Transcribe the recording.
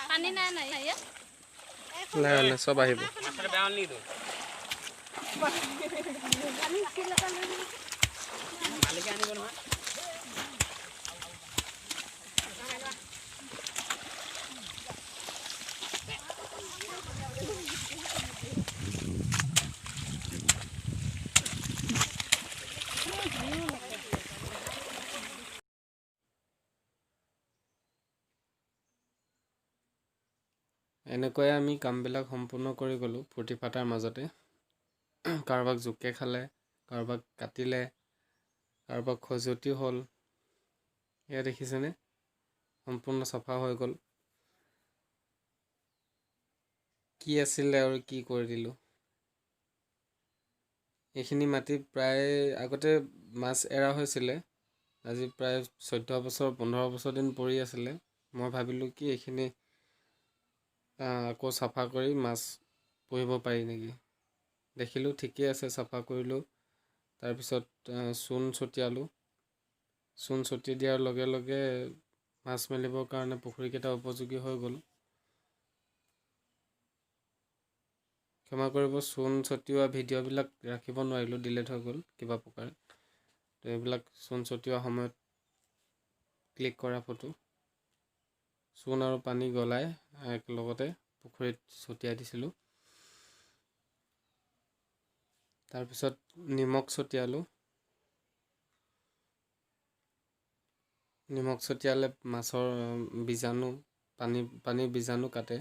পানী নাই নাই নাই সব আহিব মালিকে আনিব নহয় এনেকৈয়ে আমি কামবিলাক সম্পূৰ্ণ কৰি গ'লোঁ ফূৰ্তি ফাৰ্তাৰ মাজতে কাৰোবাক জোকে খালে কাৰোবাক কাটিলে কাৰোবাক খজুৱতি হ'ল এয়া দেখিছেনে সম্পূৰ্ণ চাফা হৈ গ'ল কি আছিলে আৰু কি কৰি দিলোঁ এইখিনি মাটি প্ৰায় আগতে মাছ এৰা হৈছিলে আজি প্ৰায় 14 বছৰ 15 বছৰ দিন পৰি আছিলে মই ভাবিলোঁ কি এইখিনি আকৌ চাফা কৰি মাছ পুহিব পাৰি নেকি দেখিলোঁ ঠিকেই আছে চাফা কৰিলোঁ তাৰপিছত চূণ ছটিয়ালোঁ চূণ ছটিয়াই দিয়াৰ লগে লগে মাছ মেলিবৰ কাৰণে পুখুৰীকেইটা উপযোগী হৈ গ'ল ক্ষমা কৰিব চূণ ছটিওৱা ভিডিঅ'বিলাক ৰাখিব নোৱাৰিলোঁ ডিলেট হৈ গ'ল কিবা প্ৰকাৰে তো এইবিলাক চূণ ছটিওৱা সময়ত ক্লিক কৰা ফটো চূণ আৰু পানী গলাই একেলগতে পুখুৰীত ছটিয়াই দিছিলোঁ তাৰপিছত নিমখ ছটিয়ালোঁ নিমখ ছটিয়ালে মাছৰ বীজাণু পানীৰ বীজাণু কাটে